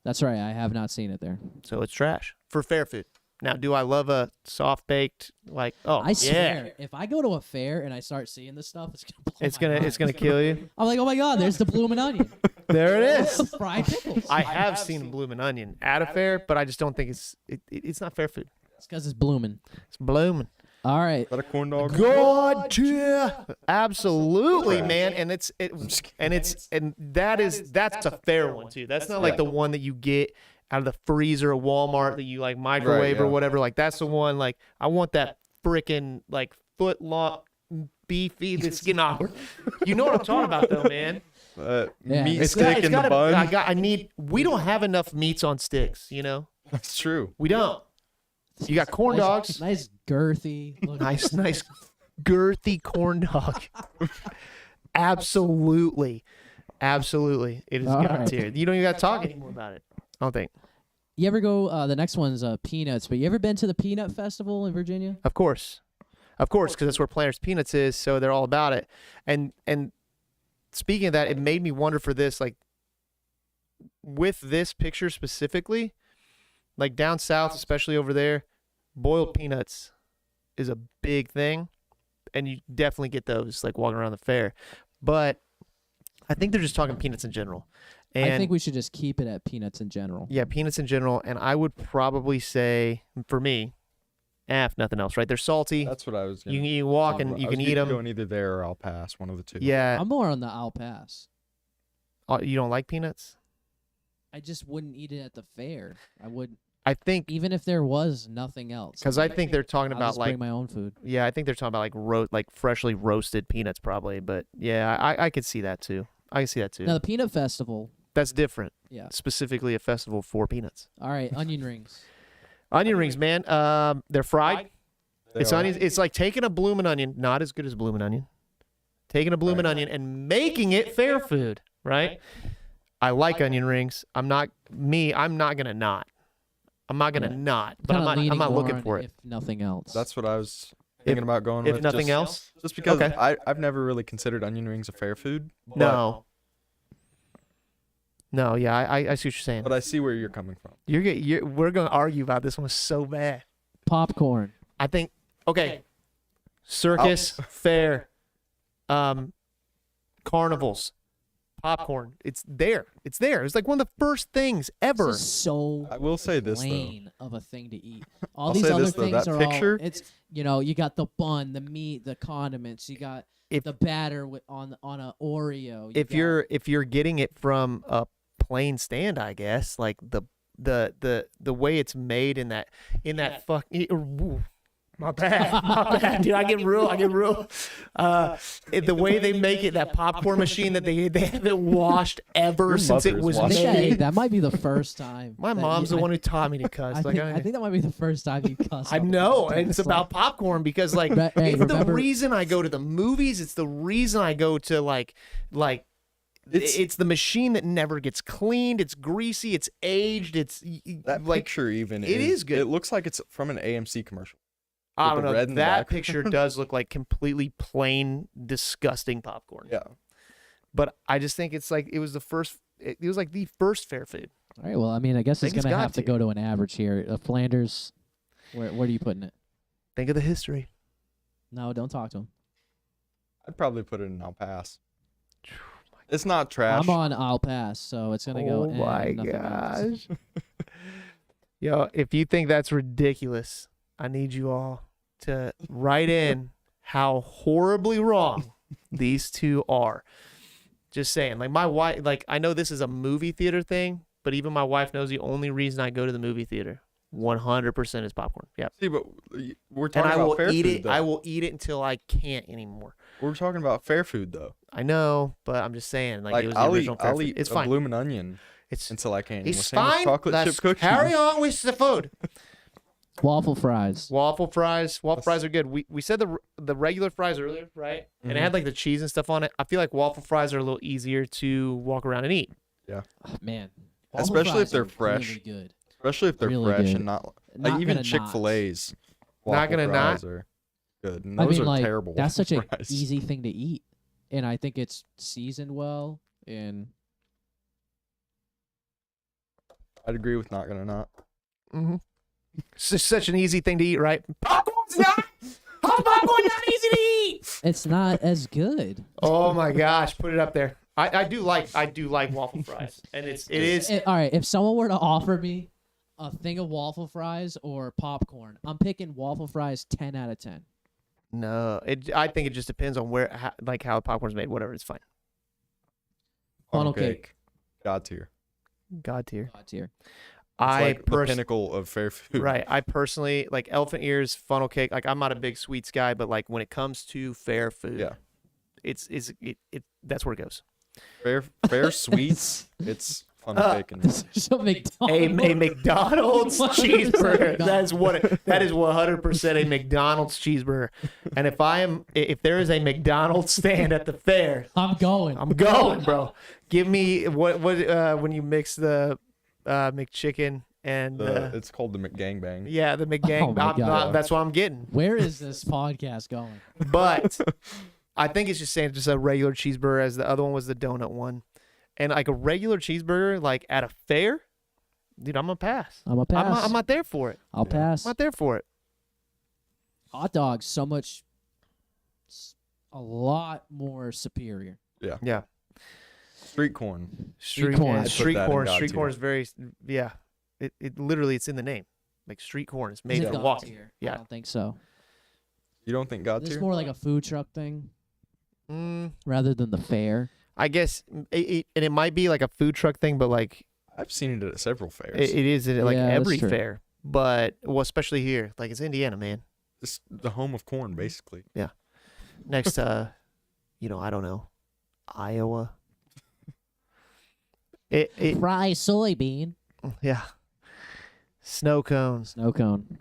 That's right. I have not seen it there. So it's trash for fair food. Now, do I love a soft baked like? Oh, I yeah. swear, if I go to a fair and I start seeing this stuff, it's gonna blow It's my gonna mind. it's gonna kill you. I'm like, oh my god, there's the blooming onion. There it is. Fried pickles. I have seen blooming onion at a fair, but I just don't think it's not fair food. It's because it's blooming. It's blooming. All right. Is that a corn dog? God, yeah, absolutely, man. And that's a fair one too. That's not like the one that you get out of the freezer at Walmart that you like microwave or yeah. whatever. Like that's the one. Like I want that freaking like foot long beefy. It's getting awkward. You know what I'm talking about, though, man. Yeah. Meat It's stick in the bun. We don't have enough meats on sticks. You know, That's true. we don't. You got corn dogs. Nice girthy. Look, Nice, girthy corn dog. Absolutely. It is All God right. tier. You don't even got to talk anymore about it. I don't think. You ever go? The next one's peanuts. But you ever been to the Peanut Festival in Virginia? Of course, because that's where Planters Peanuts is, so they're all about it. And speaking of that, it made me wonder for this, like, with this picture specifically, like down south, especially over there, boiled peanuts is a big thing, and you definitely get those like walking around the fair. But I think they're just talking peanuts in general. And I think we should just keep it at peanuts in general. yeah, peanuts in general, and I would probably say, for me, if nothing else, right? They're salty. That's what I was. You walk and you can eat them. Going either there or I'll pass. One of the two. Yeah, I'm more on the I'll pass. You don't like peanuts? I just wouldn't eat it at the fair. I would, I think even if there was nothing else. because I think they're talking I'll about just bring my own food. yeah, I think they're talking about like freshly roasted peanuts probably. But yeah, I could see that too. I can see that too. Now the peanut festival. That's different. Yeah. Specifically a festival for peanuts. All right, onion rings. Onion rings, man. They're fried. They It's are. onions. It's like taking a bloomin' onion, not as good as a bloomin' onion. Taking a bloomin' onion and making it fair food, right? I like onion rings. I'm not gonna not. I'm not gonna Yeah. not. But Kinda I'm leaning not more looking on for it. If nothing else. That's what I was thinking about going with. If nothing else, Just because Okay. I've never really considered onion rings a fair food. but- no. No, yeah, I see what you're saying. But I see where you're coming from. We're gonna argue about this one so bad. popcorn. I think okay. Circus, fair, carnivals, popcorn. It's there. It's there. It's like one of the first things ever. This is so I will say this though. plain of a thing to eat. All I'll these say other this, though, things that are picture- all. It's you got the bun, the meat, the condiments. You got If- the batter on a Oreo. If you're getting it from a plain stand, I guess, like the way it's made in that my bad, dude. I get real. The way they make it, that popcorn machine that they haven't washed ever Your since it mother's was I washed think made. that might be the first time. My that mom's you- the one who taught me to cuss. I think that might be the first time you cuss. I on the know, podcast. and it's about popcorn because like Hey, it's the remember- reason I go to the movies. It's the reason I go to like it's the machine that never gets cleaned. It's greasy. It's aged. It's That like picture even it is good. It looks like it's from an AMC commercial. I with don't the know. red in the That back. picture does look like completely plain, disgusting popcorn. Yeah. But I just think it's like it was the first. It was like the first fair food. All right. Well, I mean, I guess it's Think it's gonna got have to to. go to an average here. Flanders. Where are you putting it? Think of the history. No, don't talk to him. I'd probably put it in I'll pass. It's not trash. I'm on I'll pass, so it's gonna go. Oh my nothing else. gosh. Yo, if you think that's ridiculous, I need you all to write in how horribly wrong these two are. Just saying. Like my wife, like I know this is a movie theater thing, but even my wife knows the only reason I go to the movie theater 100% is popcorn. Yep. See, but we're And talking I about will fair eat food, it. though. I will eat it until I can't anymore. We're talking about fair food, though. I know, but I'm just saying, like it was the I'll original fair I'll food. eat It's a fine. bloomin' onion It's until I can't. it's anymore. Same with fine. chocolate Let's chip cookies. carry on with the food. Waffle fries. Waffle fries are good. We said the regular fries earlier, right? And it had like the cheese and stuff on it. I feel like waffle fries are a little easier to walk around and eat. Oh, man. Waffle Especially if fries they're are fresh. Really good. Especially if they're Really fresh good. and not Not like even gonna Chick-fil-A's. Not waffle gonna fries are good. And I those mean, are like terrible. that's such waffle an fries. easy thing to eat, and I think it's seasoned well. And I'd agree with not gonna not. Mm-hmm. It's just such an easy thing to eat, right? Popcorn's not. Popcorn's not easy to eat. it's not as good. Oh my gosh, put it up there. I do like waffle fries, and it is. All right, if someone were to offer me a thing of waffle fries or popcorn, I'm picking waffle fries 10 out of 10. No, I think it just depends on how the popcorn's made. Whatever, it's fine. Funnel cake. God tier. God tier. God tier. It's like the pinnacle of fair food. Right. I personally like elephant ears, funnel cake. Like I'm not a big sweets guy, but like when it comes to fair food, Yeah. it's that's where it goes. Fair sweets. It's funnel cake and So McDonald's. A McDonald's 100% cheeseburger. McDonald's. That is 100% a McDonald's cheeseburger. And if there is a McDonald's stand at the fair, I'm going. I'm going, bro. Give me what when you mix the McChicken and it's called the McGangbang. yeah, the McGang. Oh my God. That's what I'm getting. Where is this podcast going? But I think it's just saying just a regular cheeseburger, as the other one was the donut one. And like a regular cheeseburger, like at a fair, dude, I'm gonna pass. I'm a pass. I'm not there for it. I'll pass. I'm not there for it. Hot dogs, a lot more superior. Yeah. Street corn. Street corn. I'd put Street that in corn. God Street tier. corn is very, yeah. It literally, it's in the name. Like street corn is made Is it for God walking. tier? I Yeah. don't think so. You don't think God This tier? is more like a food truck thing Mm, rather than the fair. I guess, and it might be like a food truck thing, but like I've seen it at several fairs. it is at like Yeah, that's every true. fair. But well, especially here, like it's Indiana, man. It's the home of corn, basically. Next, I don't know, Iowa. It Fry soybean. yeah, snow cones. Snow cone.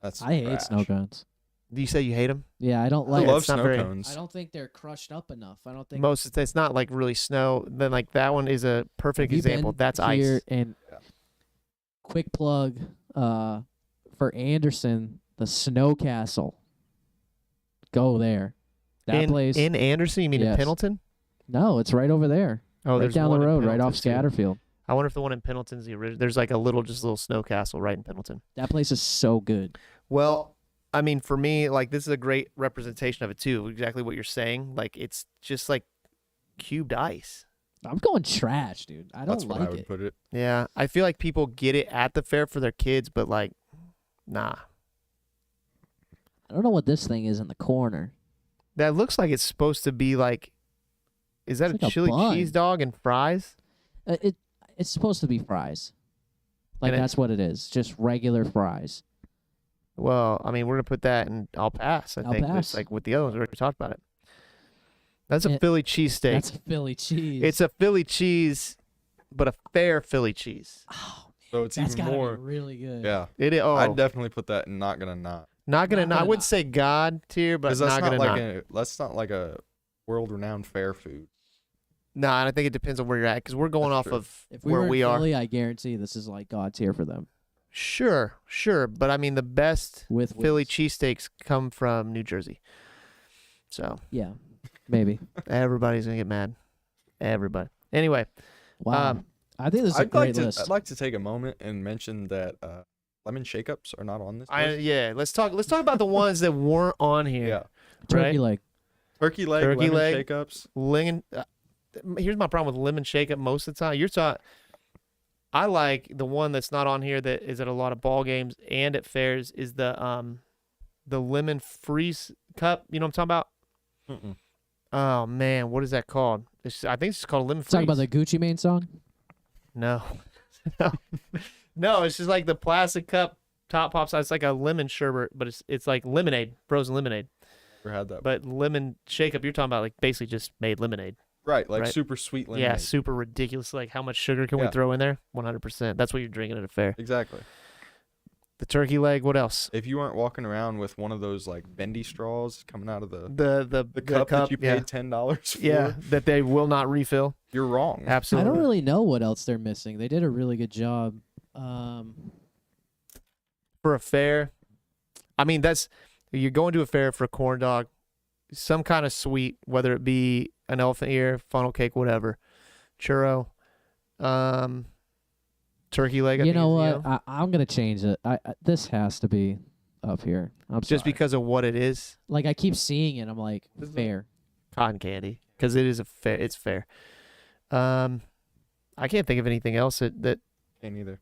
That's I hate trash. snow cones. Do you say you hate them? Yeah, I don't I like. love it's not snow very- cones. I don't think they're crushed up enough. I don't think. It's not like really snow. Then like that one is a perfect Have you example. been That's here ice. And Yeah. quick plug for Anderson, the Snow Castle. Go there. That place. In Anderson, you mean in Yes. Pendleton? No, it's right over there. Oh, right there's down one the in road, right off Pendleton, too. Scatterfield. I wonder if the one in Pendleton's the original. There's like a little snow castle right in Pendleton. That place is so good. Well, I mean, for me, like this is a great representation of it too. Exactly what you're saying. Like it's just like cubed ice. I'm going trash, dude. I don't That's what I like would it. put it. Yeah, I feel like people get it at the fair for their kids, but like, nah. I don't know what this thing is in the corner. That looks like it's supposed to be like. Is that It's a like a chili bun. cheese dog and fries? It's supposed to be fries. Like And it- that's what it is. Just regular fries. Well, I mean, we're gonna put that in. I'll pass. I I'll think pass. it's like with the others. We already talked about it. That's a Yeah, Philly cheesesteak. That's a Philly cheese. It's a Philly cheese, but a fair Philly cheese. Oh, So it's that's even gotta more. be really good. Yeah. It is. Oh, I'd definitely put that in not gonna not. not gonna. not gonna I wouldn't not. say God tier, but Because not gonna not. that's not like a world-renowned fair food. Nah, and I think it depends on where you're at because we're going That's off true. of If we where were in we are. Philly, I guarantee this is like God tier for them. Sure, but I mean the best With Philly wings. cheesesteaks come from New Jersey. So Yeah, maybe. everybody's gonna get mad. Everybody. Anyway, Wow. I think this is a great list. I'd like to take a moment and mention that lemon shake-ups are not on this list. let's talk about the ones that weren't on here. Yeah. Turkey right? leg. Turkey leg, Turkey lemon leg. shake-ups. Lemon. Here's my problem with lemon shake up most of the time. I like the one that's not on here that is at a lot of ball games and at fairs is the lemon freeze cup. You know what I'm talking about? Mm-mm. Oh man, what is that called? I think it's just called lemon freeze. Talk about the Gucci Mane song. No. No, it's just like the plastic cup top pops. It's like a lemon sherbet, but it's like lemonade, frozen lemonade. Never had that. But lemon shake up, you're talking about like basically just made lemonade. Right, like right. super sweet lemonade. Yeah, super ridiculous. Like how much sugar can we Yeah. throw in there? 100%. That's what you're drinking at a fair. Exactly. The turkey leg. What else? If you aren't walking around with one of those like bendy straws coming out of the The cup that you yeah. paid $10 for, Yeah, that they will not refill. you're wrong. Absolutely. I don't really know what else they're missing. They did a really good job. For a fair, I mean you're going to a fair for a corn dog, some kind of sweet, whether it be an elephant ear, funnel cake, whatever, churro, turkey leg. I You think know is, what? I'm gonna change it. This has to be up here. I'm just sorry. because of what it is, like I keep seeing it. I'm like Isn't it? fair. cotton candy, because it is a fair. It's fair. I can't think of anything else that. Can't either.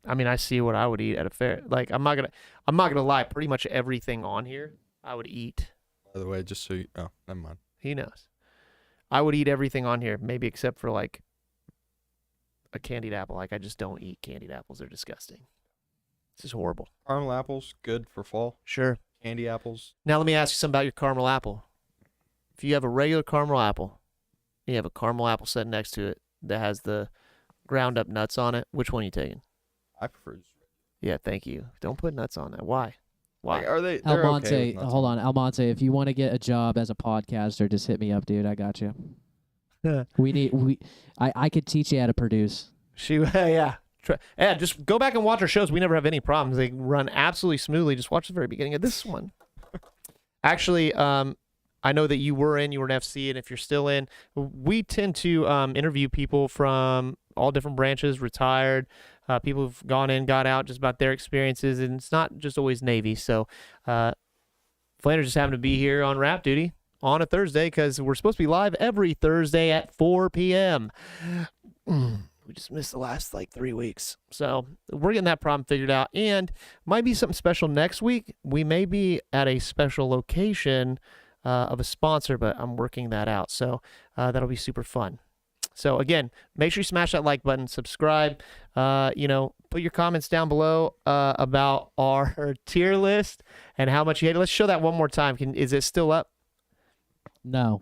I mean, I see what I would eat at a fair. Like I'm not gonna lie. Pretty much everything on here, I would eat. By the way, just so you, oh, never mind. He knows. I would eat everything on here, maybe except for like a candied apple. Like I just don't eat candied apples. They're disgusting. This is horrible. Caramel apples, good for fall. Sure. Candy apples. Now let me ask you something about your caramel apple. If you have a regular caramel apple, you have a caramel apple sitting next to it that has the ground up nuts on it, which one are you taking? I prefer. Yeah, thank you. Don't put nuts on that. Why? Why? Like, are they? They're Almonte, okay with nuts hold on, Almonte. If you want to get a job as a podcaster, just hit me up, dude. I got you. I could teach you how to produce. Yeah. Yeah, just go back and watch our shows. We never have any problems. They run absolutely smoothly. Just watch the very beginning of this one. Actually, I know that you were an FC, and if you're still in, we tend to interview people from all different branches, retired, people who've gone in, got out, just about their experiences, and it's not just always Navy. So Flanders just happened to be here on Rap Duty on a Thursday because we're supposed to be live every Thursday at 4 p.m. We just missed the last 3 weeks. So we're getting that problem figured out, and might be something special next week. We may be at a special location of a sponsor, but I'm working that out. So that'll be super fun. So again, make sure you smash that like button, subscribe, put your comments down below about our tier list and how much you hate it. Let's show that one more time. Is it still up? No.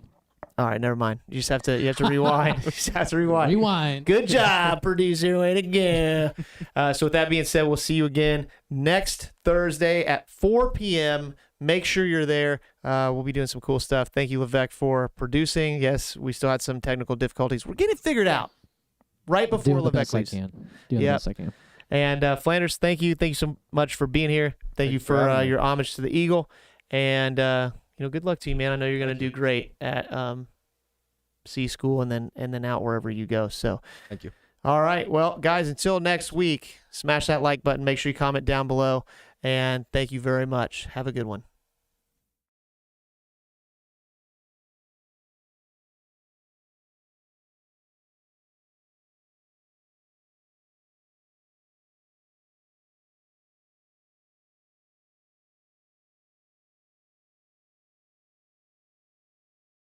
All right, never mind. You have to rewind. You just have to rewind. Rewind. Good job, producer. Way to go. So with that being said, we'll see you again next Thursday at 4 p.m. Make sure you're there. We'll be doing some cool stuff. Thank you, Levesque, for producing. Yes, we still had some technical difficulties. We're getting it figured out right before Doing the Levesque best I leaves. can. Doing the Yep. best I can. And Flanders, thank you. Thank you so much for being here. Thank you for for having me. your homage to the Eagle. And good luck to you, man. I know you're going to do great at C school and then out wherever you go. So Thank you. all right. Well, guys, until next week, smash that like button. Make sure you comment down below. And thank you very much. Have a good one.